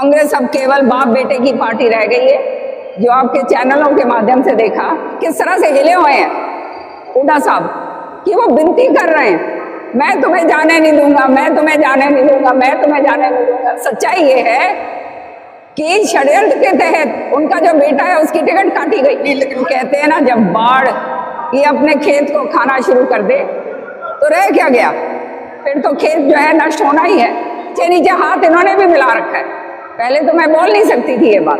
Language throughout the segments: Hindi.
कांग्रेस अब केवल बाप बेटे की पार्टी रह गई है। जो आपके चैनलों के माध्यम से देखा किस तरह से हिले हुए हैं हुड्डा साहब कि वो विनती कर रहे हैं, मैं तुम्हें जाने नहीं दूंगा, मैं तुम्हें जाने नहीं दूंगा, मैं तुम्हें जाने नहीं दूंगा। सच्चाई ये है कि षड्यंत्र के तहत उनका जो बेटा है उसकी टिकट काटी गई। लेकिन कहते हैं ना, जब बाढ़ ये अपने खेत को खाना शुरू कर दे तो रह क्या गया, फिर तो खेत जो है नष्ट होना ही है। नीचे हाथ इन्होंने भी मिला रखा है। पहले तो मैं बोल नहीं सकती थी ये बात,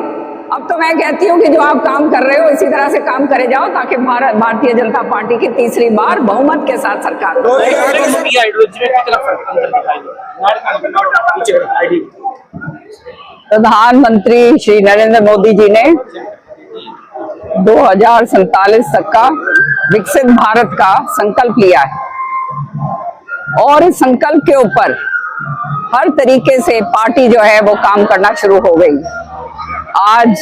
अब तो मैं कहती हूँ कि जो आप काम कर रहे हो इसी तरह से काम करे जाओ ताकि भारतीय जनता पार्टी की तीसरी बार बहुमत के साथ सरकार हो। प्रधानमंत्री श्री नरेंद्र मोदी जी ने 2047 तक का विकसित भारत का संकल्प लिया है और इस संकल्प के ऊपर हर तरीके से पार्टी जो है वो काम करना शुरू हो गई। आज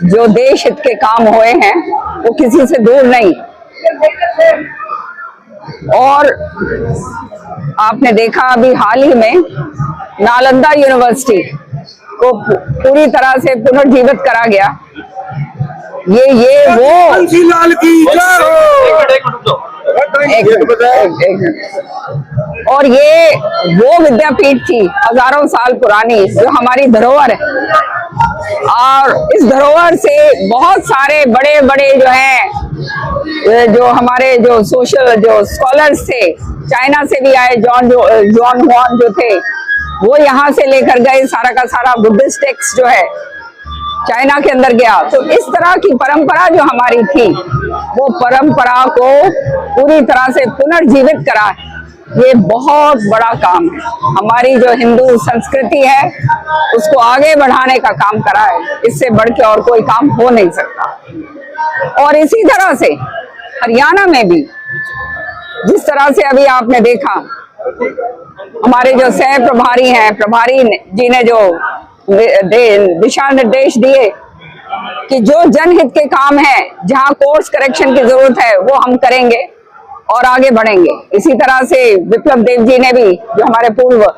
जो देश हित के काम हुए हैं वो किसी से दूर नहीं। और आपने देखा अभी हाल ही में नालंदा यूनिवर्सिटी को पूरी तरह से पुनर्जीवित करा गया। ये वो और ये वो विद्यापीठ थी हजारों साल पुरानी जो हमारी धरोहर है। और इस धरोहर से बहुत सारे बड़े बड़े जो हैं, जो हमारे जो सोशल जो स्कॉलर्स थे, चाइना से भी आए, जॉन हुआन जो थे वो यहाँ से लेकर गए सारा का सारा बुद्धिस्ट टेक्स्ट जो है चाइना के अंदर गया। तो इस तरह की परंपरा जो हमारी थी वो परंपरा को पूरी तरह से पुनर्जीवित करा। ये बहुत बड़ा काम है। हमारी जो हिंदू संस्कृति है उसको आगे बढ़ाने का काम करा है। इससे बढ़ के और कोई काम हो नहीं सकता। और इसी तरह से हरियाणा में भी जिस तरह से अभी आपने देखा, हमारे जो सह प्रभारी हैं, प्रभारी जी ने जो दिशा निर्देश दिए कि जो जनहित के काम है, जहां कोर्स करेक्शन की जरूरत है वो हम करेंगे और आगे बढ़ेंगे। इसी तरह से विप्लव देव जी ने भी, जो हमारे पूर्व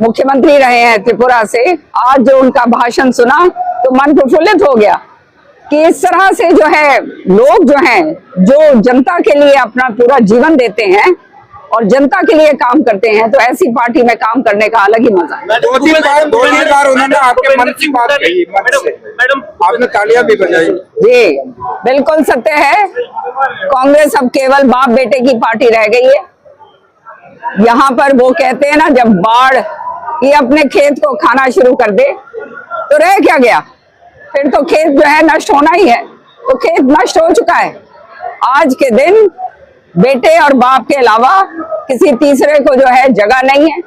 मुख्यमंत्री रहे हैं त्रिपुरा से, आज जो उनका भाषण सुना तो मन प्रफुल्लित हो गया कि इस तरह से जो है लोग जो हैं, जो जनता के लिए अपना पूरा जीवन देते हैं और जनता के लिए काम करते हैं, तो ऐसी पार्टी में काम करने का अलग ही मजा है। दो तीन बार उन्होंने आपके मन की बात कही, मैडम आपने तालियां भी बजाई। जी बिल्कुल सत्य है। कांग्रेस अब केवल बाप बेटे की पार्टी रह गई है। यहाँ पर वो कहते हैं ना, जब बाढ़ ये अपने खेत को खाना शुरू कर दे तो रह क्या गया, फिर तो खेत जो है नष्ट होना ही है। तो खेत नष्ट हो चुका है। आज के दिन बेटे और बाप के अलावा किसी तीसरे को जो है जगह नहीं है।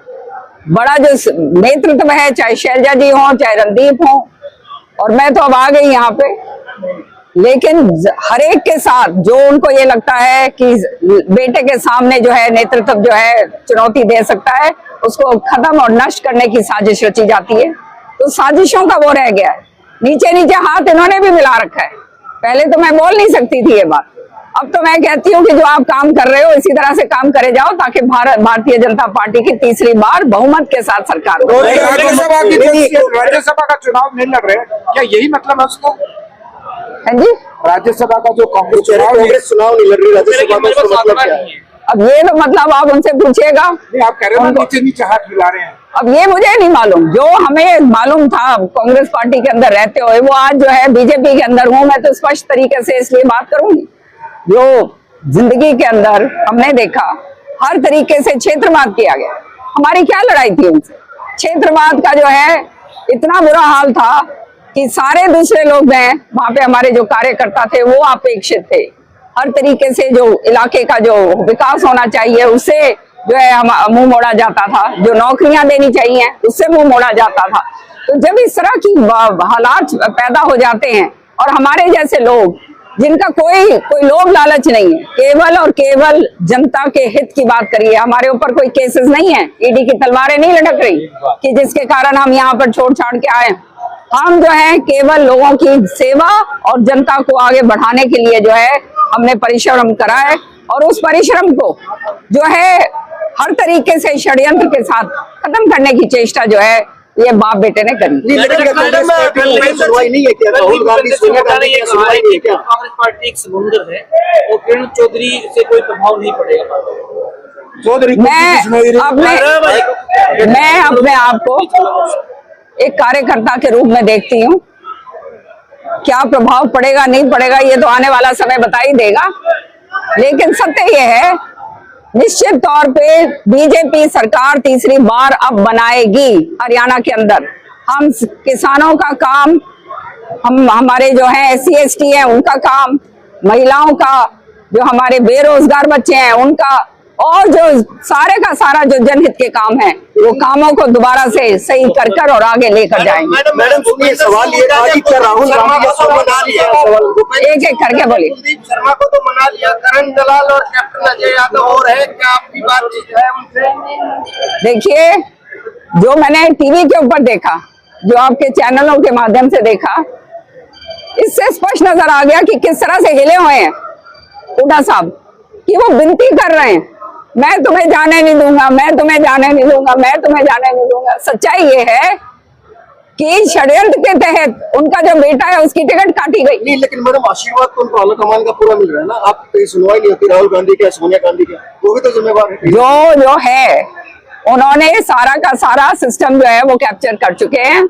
बड़ा जो नेतृत्व है, चाहे शैलजा जी हो, चाहे रणदीप हो, और मैं तो अब आ गई यहाँ पे, लेकिन हर एक के साथ जो उनको ये लगता है कि बेटे के सामने जो है नेतृत्व जो है चुनौती दे सकता है, उसको खत्म और नष्ट करने की साजिश रची जाती है। तो साजिशों का वो रह गया है। नीचे हाथ इन्होंने भी मिला रखा है। पहले तो मैं बोल नहीं सकती थी ये बात, अब तो मैं कहती हूँ कि जो आप काम कर रहे हो इसी तरह से काम करे जाओ ताकि भारतीय जनता पार्टी की तीसरी बार बहुमत के साथ सरकार हो। राज्यसभा का चुनाव नहीं लड़ रहे, क्या यही मतलब है उसको? हाँ जी, राज्यसभा का जो कांग्रेस चुनाव नहीं लड़ रही, राज्यसभा का मतलब क्या है? अब ये तो मतलब आप उनसे पूछिएगा। आप कह रहे हो नीचे हाथ मिला रहे हैं। अब ये मुझे नहीं मालूम, जो हमें मालूम था कांग्रेस पार्टी के अंदर रहते हुए, वो आज जो है बीजेपी के अंदर हूँ। मैं तो स्पष्ट तरीके से इसलिए बात करूंगी, जो जिंदगी के अंदर हमने देखा हर तरीके से क्षेत्रवाद किया गया। हमारी क्या लड़ाई थी उनसे? क्षेत्रवाद का जो है इतना बुरा हाल था कि सारे दूसरे लोग हैं वहां पे, हमारे जो कार्यकर्ता थे वो अपेक्षित थे। हर तरीके से जो इलाके का जो विकास होना चाहिए उससे जो है हम मुंह मोड़ा जाता था, जो नौकरियां देनी चाहिए उससे मुंह मोड़ा जाता था। तो जब इस तरह की हालात पैदा हो जाते हैं और हमारे जैसे लोग, जिनका कोई लोभ लालच नहीं है, केवल और केवल जनता के हित की बात करिए, हमारे ऊपर कोई केसेस नहीं है, ईडी की तलवारें नहीं लटक रही कि जिसके कारण हम यहाँ पर छोड़ छाड़ के आए। हम जो है केवल लोगों की सेवा और जनता को आगे बढ़ाने के लिए जो है हमने परिश्रम करा है, और उस परिश्रम को जो है हर तरीके से षड्यंत्र के साथ खत्म करने की चेष्टा जो है ये बाप बेटे ने करी। सुनवाई नहीं है क्या? राहुल गांधी सोनिया गांधी की सुनवाई नहीं है क्या? कांग्रेस पार्टी एक समुंदर है और किरण चौधरी से कोई प्रभाव नहीं पड़ेगा। चौधरी मैं अपने आप को एक कार्यकर्ता के रूप में देखती हूँ। क्या प्रभाव पड़ेगा नहीं पड़ेगा ये तो आने वाला समय बता ही देगा, लेकिन सत्य ये है निश्चित तौर पे बीजेपी सरकार तीसरी बार अब बनाएगी हरियाणा के अंदर। हम किसानों का काम, हमारे जो है SC ST है उनका काम, महिलाओं का, जो हमारे बेरोजगार बच्चे हैं उनका, और जो सारे का सारा जो जनहित के काम है वो कामों को दोबारा से सही कर कर और आगे लेकर जाएंगे। मैडम सुनिए, सवाल ये था कि क्या राहुल गांधी को मना लिया? एक एक करके बोलिए। कुलदीप शर्मा को तो मना लिया, करण दलाल और कैप्टन अजय यादव और है, क्या आपकी बातचीत है उनसे? देखिए, जो मैंने टीवी के ऊपर देखा, जो आपके चैनलों के माध्यम से देखा, इससे स्पष्ट नजर आ गया कि किस तरह से हिले हुए हैं हुड्डा साहब, कि वो विनती कर रहे हैं मैं तुम्हें जाने नहीं दूंगा, मैं तुम्हें जाने नहीं दूंगा, मैं तुम्हें जाने नहीं दूंगा। सच्चाई ये है कि षड्यंत्र के तहत उनका जो बेटा है उसकी टिकट काटी गई। नहीं, लेकिन मैडम आशीर्वाद तो उनको आला कमान का पूरा मिल रहा है ना। आप कहीं सुनवाई नहीं होती राहुल गांधी का, सोनिया गांधी का, वो भी तो जिम्मेवार है। जो है उन्होंने सारा का सारा सिस्टम जो है वो कैप्चर कर चुके हैं,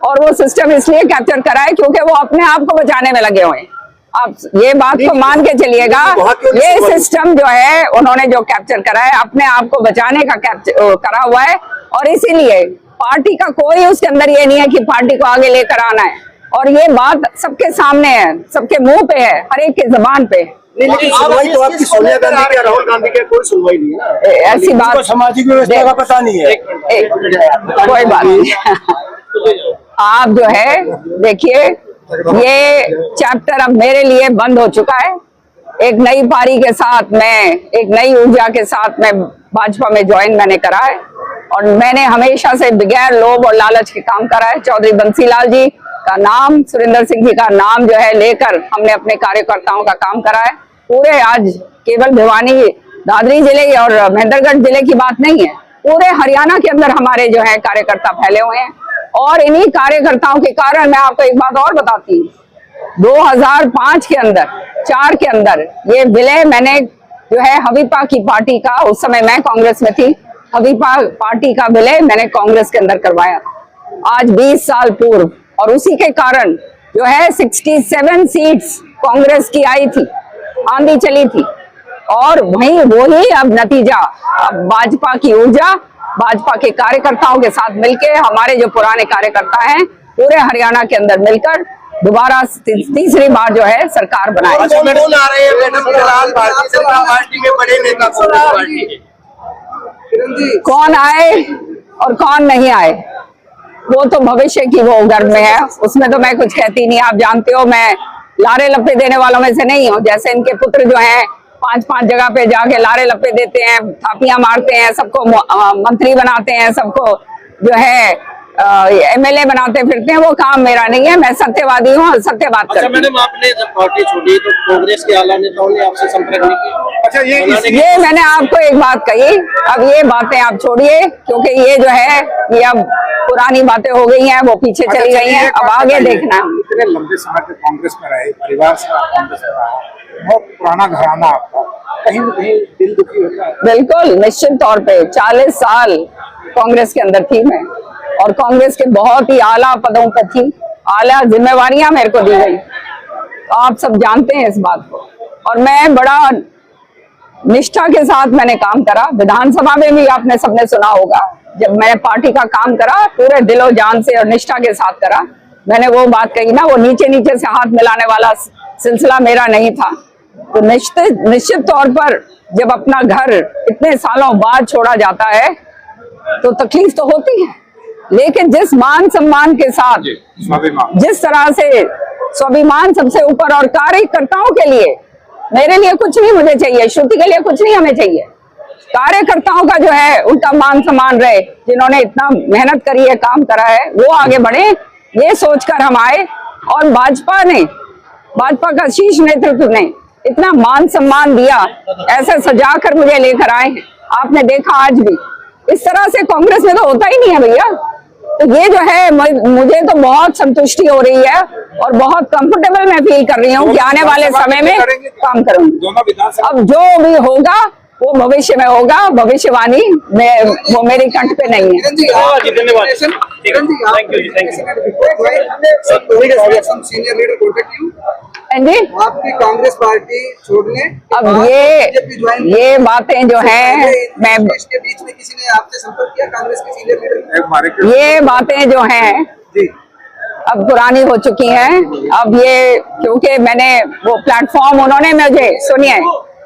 और वो सिस्टम इसलिए कैप्चर करा है क्योंकि वो अपने आप को बचाने में लगे हुए हैं। आप ये बात को मान के चलिएगा, ये सिस्टम जो है उन्होंने जो कैप्चर करा है अपने आप को बचाने का कैप्चर करा हुआ है, और इसीलिए पार्टी का कोई उसके अंदर ये नहीं है कि पार्टी को आगे लेकर आना है। और ये बात सबके सामने है, सबके मुंह पे है, हर एक की जबान पे। लेकिन सुनवाई तो आपकी सोनिया गांधी की, राहुल गांधी की कोई सुनवाई नहीं है ना। ऐसी बात सामाजिक व्यवस्था का पता नहीं है। कोई बात नहीं। आप जो है देखिए, ये चैप्टर अब मेरे लिए बंद हो चुका है। एक नई पारी के साथ मैं, एक नई ऊर्जा के साथ मैं भाजपा में ज्वाइन मैंने करा है, और मैंने हमेशा से बगैर लोभ और लालच के काम करा है। चौधरी बंसीलाल जी का नाम, सुरेंद्र सिंह जी का नाम जो है लेकर हमने अपने कार्यकर्ताओं का काम करा है। पूरे आज केवल भिवानी दादरी जिले और महेंद्रगढ़ जिले की बात नहीं है, पूरे हरियाणा के अंदर हमारे जो है कार्यकर्ता फैले हुए हैं। और इन्हीं कार्यकर्ताओं के कारण मैं आपको एक बात और बताती हूँ, 2005 के अंदर 4 के अंदर ये विलय मैंने जो है हवीपा की पार्टी का, उस समय मैं कांग्रेस में थी, हवीपा पार्टी का विलय मैंने कांग्रेस के अंदर करवाया आज 20 साल पूर्व, और उसी के कारण जो है 67 सीट्स कांग्रेस की आई थी, आंधी चली थी, और वही अब नतीजा, अब भाजपा की ऊर्जा, भाजपा के कार्यकर्ताओं के साथ मिलकर, हमारे जो पुराने कार्यकर्ता हैं पूरे हरियाणा के अंदर मिलकर दोबारा तीसरी बार जो है सरकार बनाई। कौन आ रहे हैं मैडम फिलहाल भारतीय जनता पार्टी में बड़े नेता कांग्रेस पार्टी के? कौन आए और कौन नहीं आए वो तो भविष्य की वो गर्भ में है, उसमें तो मैं कुछ कहती नहीं। आप जानते हो मैं लारे लप्पे देने वालों में से नहीं हूँ। जैसे इनके पुत्र जो हैं 5-5 जगह पे जाके लारे लप्पे देते हैं, थापियां मारते हैं, सबको मंत्री बनाते हैं, सबको जो है MLA बनाते फिरते हैं, वो काम मेरा नहीं है। मैं सत्यवादी हूँ और सत्य बात करती हूँ। मैडम, आपने जब पार्टी छोड़ी तो कांग्रेस के आला नेताओं ने आपसे संपर्क नहीं किया? अच्छा, ये मैंने आपको एक बात कही, अब ये बातें आप छोड़िए, क्योंकि ये जो है ये अब पुरानी बातें हो गई हैं, वो पीछे चली गई हैं, अब आगे देखना। इतने लंबे समय तक कांग्रेस में रहे, परिवार से कांग्रेस में रहा, बहुत पुराना घराना आपका, कहीं न कहीं दिल दुखी होता है? बिल्कुल, निश्चित तौर पे 40 साल कांग्रेस के अंदर थी मैं, और कांग्रेस के बहुत ही आला पदों पर थी, आला जिम्मेवारियां मेरे को दी गई, तो आप सब जानते हैं इस बात को। और मैं बड़ा निष्ठा के साथ मैंने काम करा। विधानसभा में भी आपने सबने सुना होगा, जब मैं पार्टी का काम करा पूरे दिलो जान से और निष्ठा के साथ करा। मैंने वो बात कही ना, वो नीचे नीचे से हाथ मिलाने वाला सिलसिला मेरा नहीं था। तो निश्चित तौर पर जब अपना घर इतने सालों बाद छोड़ा जाता है तो तकलीफ तो होती है, लेकिन जिस मान सम्मान के साथ, जिस तरह से स्वाभिमान सबसे ऊपर, और कार्यकर्ताओं के लिए मेरे लिए कुछ नहीं मुझे चाहिए, श्रुति के लिए कुछ नहीं हमें चाहिए, कार्यकर्ताओं का जो है उनका मान सम्मान रहे, जिन्होंने इतना मेहनत करी है, काम करा है, वो आगे बढ़े, ये सोचकर हम आए। और भाजपा का शीर्ष नेतृत्व ने इतना मान सम्मान दिया, ऐसे सजाकर मुझे लेकर आए हैं। आपने देखा आज भी इस तरह से कांग्रेस में तो होता ही नहीं है भैया, तो ये जो है मुझे तो बहुत संतुष्टि हो रही है और बहुत कंफर्टेबल मैं फील कर रही हूँ कि आने वाले समय में काम करूंगी। दोनों विधानसभा अब जो भी होगा वो भविष्य में होगा, भविष्यवाणी में वो मेरे कंठ पे नहीं है। धन्यवाद जी, धन्यवाद। थैंक यू जी, थैंक यू। हाँ जी, आपकी कांग्रेस पार्टी छोड़ने अब ये बातें जो है मैं इसके बीच में किसी ने आपसे संपर्क किया कांग्रेस के सीनियर लीडर? ये बातें जो हैं जी अब पुरानी हो चुकी हैं। अब ये क्योंकि मैंने वो प्लेटफॉर्म उन्होंने मुझे सुनिए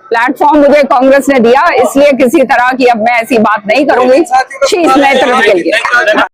प्लेटफॉर्म मुझे कांग्रेस ने दिया, इसलिए किसी तरह की अब मैं ऐसी बात नहीं करूंगी शीर्ष नेतृत्व के लिए।